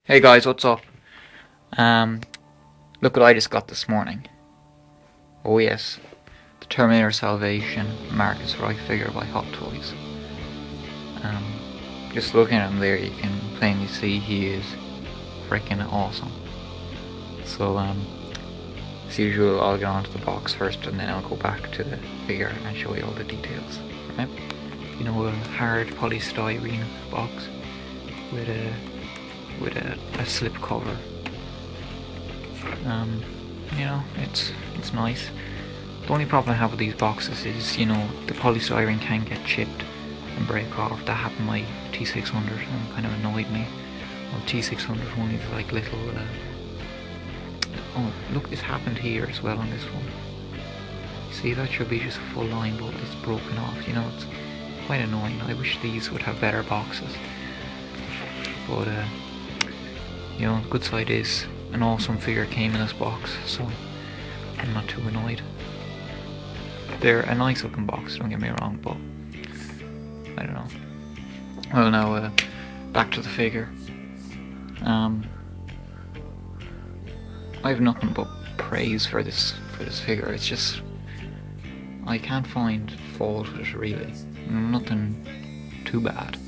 Hey guys, what's up? Um, Look what I just got this morning. Oh yes, the Terminator Salvation Marcus Wright figure by Hot Toys. Um, just looking at him there, you can plainly see he is freaking awesome. So as usual, I'll get onto the box first, and then I'll go back to the figure and show you all the details. Right? You know, a hard polystyrene box with a slip cover. You know, it's nice. The only problem I have with these boxes is, you know, the polystyrene can get chipped and break off. That happened to my T600 and kind of annoyed me. Well, T600 one is like little. Oh, look, this happened here as well on this one. See, that should be just a full line, but it's broken off. You know, it's quite annoying. I wish these would have better boxes. But you know, the good side is an awesome figure came in this box, so I'm not too annoyed. They're a nice looking box, don't get me wrong, but I don't know. Well, now back to the figure. I have nothing but praise for this figure. It's just, I can't find fault with it really. Nothing too bad.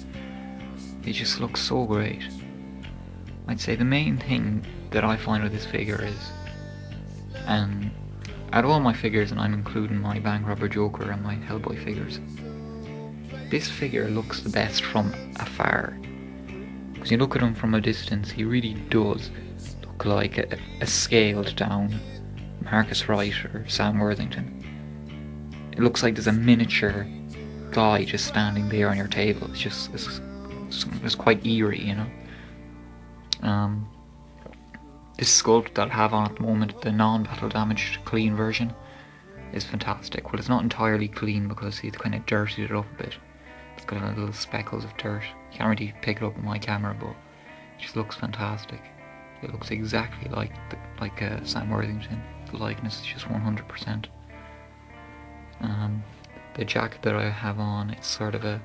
It just looks so great. I'd say the main thing that I find with this figure is, and out of all my figures, and I'm including my Bank Robber Joker and my Hellboy figures, this figure looks the best from afar. Because you look at him from a distance, he really does look like a scaled down Marcus Wright or Sam Worthington. It looks like there's a miniature guy just standing there on your table. It's quite eerie, you know. This sculpt that I have on at the moment, the non-battle damaged clean version, is fantastic. Well, it's not entirely clean because he's kind of dirtied it up a bit. It's got little speckles of dirt. You can't really pick it up with my camera, but it just looks fantastic. It looks exactly like Sam Worthington. The likeness is just 100%. The jacket that I have on, it's sort of a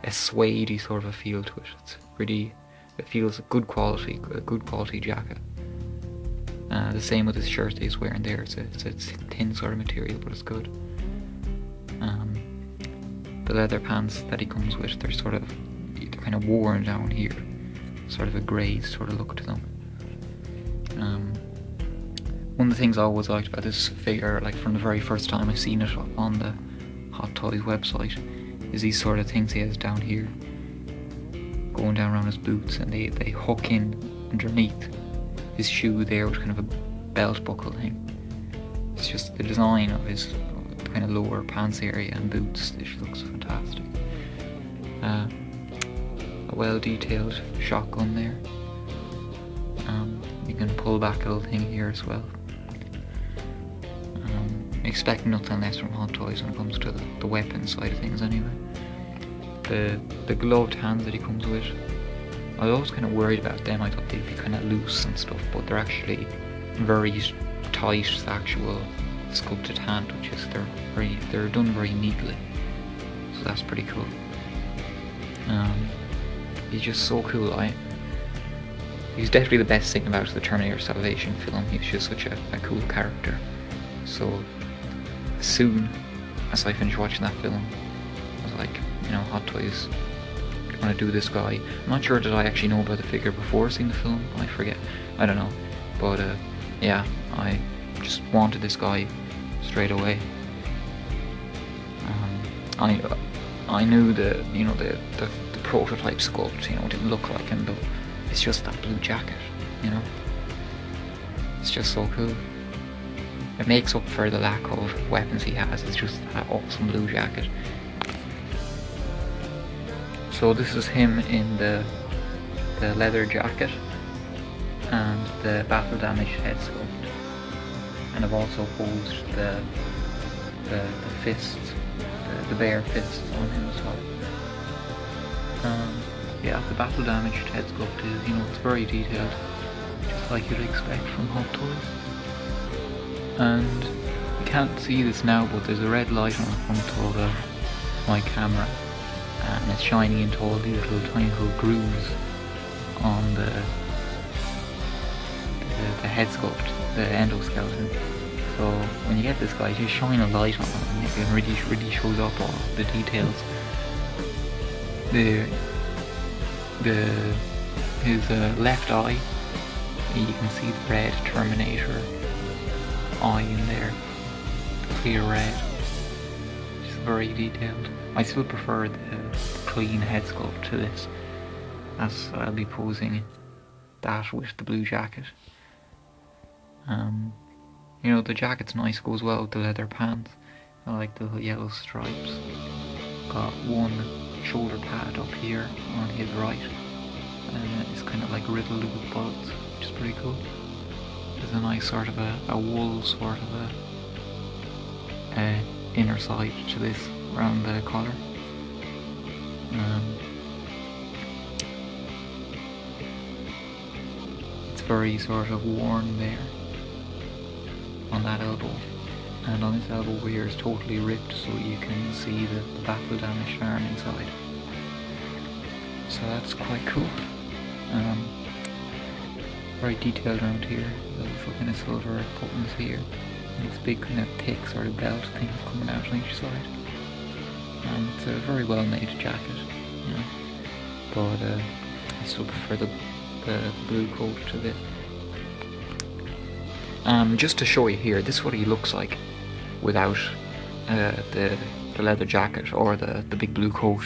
suede-y sort of a feel to it. It's really, it feels a good quality jacket. The same with his shirt that he's wearing there. It's a thin sort of material, but it's good. The leather pants that he comes with, they're kind of worn down here, sort of a grey sort of look to them. One of the things I always liked about this figure, like from the very first time I seen it on the Hot Toys website, is these sort of things he has down here, going down around his boots, and they hook in underneath his shoe there with kind of a belt buckle thing. It's just the design of his kind of lower pants area and boots. This looks fantastic. A well detailed shotgun there. You can pull back a little thing here as well. Expect nothing less from Hot Toys when it comes to the weapon side of things anyway. The gloved hands that he comes with, I was always kind of worried about them. I thought they'd be kind of loose and stuff, but they're actually very tight, actual sculpted hand, which is they're done very neatly. So that's pretty cool. He's just so cool. He's definitely the best thing about the Terminator Salvation film. He's just such a cool character. So as soon as I finished watching that film, I was like, you know, Hot Toys want to do this guy. I'm not sure did I actually know about the figure before seeing the film. I forget. I don't know. But yeah, I just wanted this guy straight away. I knew the prototype sculpt, you know, didn't look like him, but it's just that blue jacket, you know. It's just so cool. It makes up for the lack of weapons he has. It's just that awesome blue jacket. So this is him in the leather jacket and the battle damaged head sculpt, and I've also posed the fists, the bare fists on him as well. Yeah, the battle damaged head sculpt is, you know, it's very detailed, just like you'd expect from Hot Toys. And you can't see this now, but there's a red light on the front of my camera, and it's shining into all these little tiny little grooves on the the head sculpt, the endoskeleton. So when you get this guy, just shine a light on him, and it really shows up all the details. His left eye, you can see the red Terminator eye in there, the clear red. Just very detailed. I still prefer the clean head sculpt to this, as I'll be posing that with the blue jacket. You know, the jacket's nice, goes well with the leather pants. I like the little yellow stripes. Got one shoulder pad up here on his right, and it's kind of like riddled with bullets, which is pretty cool. There's a nice sort of a wool sort of a inner side to this around the collar. It's very sort of worn there on that elbow, and on this elbow here is totally ripped, so you can see the battle damaged arm inside. So that's quite cool. Very detailed around here. There's kind of silver buttons here. And this big kind of thick sort of belt thing coming out on each side. It's a very well made jacket, you know. But I still prefer the blue coat to this. Just to show you here, this is what he looks like without the leather jacket or the big blue coat.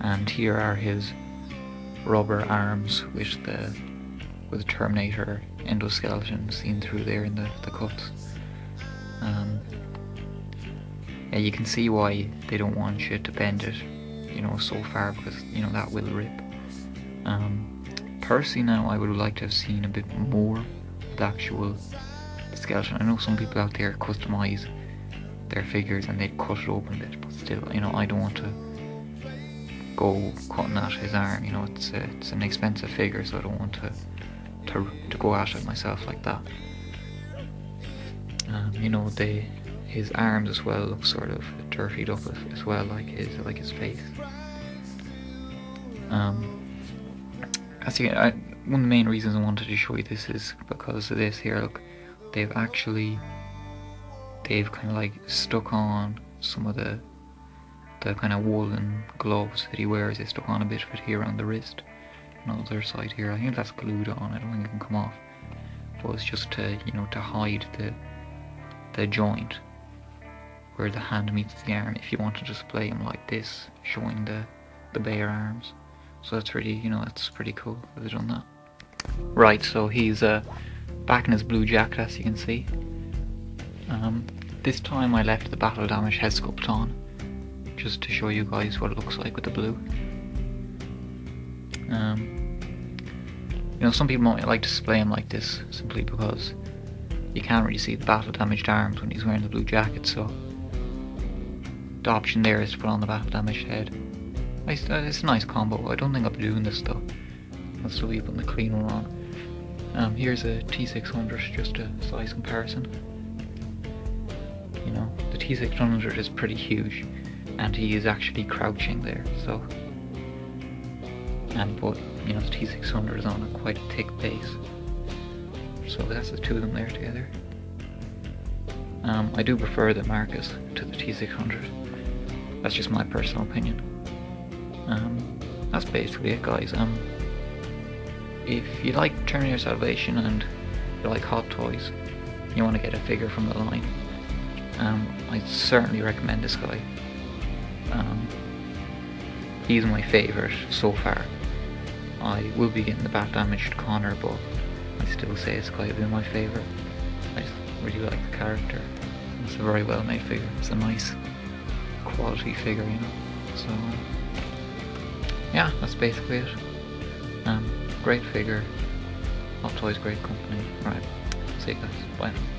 And here are his rubber arms with the Terminator endoskeleton seen through there in the cuts. Yeah, you can see why they don't want you to bend it, you know, so far, because, you know, that will rip. Personally now, I would like to have seen a bit more of the actual skeleton. I know some people out there customise their figures and they'd cut it open a bit, but still, you know, I don't want to go cutting at his arm. You know, it's an expensive figure, so I don't want to go at it myself like that. You know, his arms as well look sort of dirtied up as well, like his face. One of the main reasons I wanted to show you this is because of this here. Look, they've kind of like stuck on some of the kind of woolen gloves that he wears. They stuck on a bit of it here on the wrist, and on the other side here. I think that's glued on. I don't think it can come off. But it's just to, you know, to hide the joint where the hand meets the arm, if you want to display him like this, showing the bare arms. So that's really, you know, that's pretty cool that they've done that. Right, so he's back in his blue jacket, as you can see. This time I left the battle damage head sculpt on, just to show you guys what it looks like with the blue. You know, some people might like to display him like this simply because you can't really see the battle damaged arms when he's wearing the blue jacket, so the option there is to put on the battle damaged head. It's a nice combo. I don't think I'll be doing this though. I'll still be putting the clean one on. Here's a T600, just a size comparison. You know, the T600 is pretty huge, and he is actually crouching there, so. But you know, the T600 is on a quite thick base, so that's the two of them there together. I do prefer the Marcus to the T600. That's just my personal opinion. That's basically it, guys. If you like Terminator Salvation and you like Hot Toys, you want to get a figure from the line, I certainly recommend this guy. He's my favourite so far. I will be getting the bat damaged Connor, but I still say this guy will be my favourite. I just really like the character. It's a very well made figure. It's a nice quality figure, you know. So yeah, that's basically it. Great figure. Hot Toys, great company. Right, see you guys. Bye now.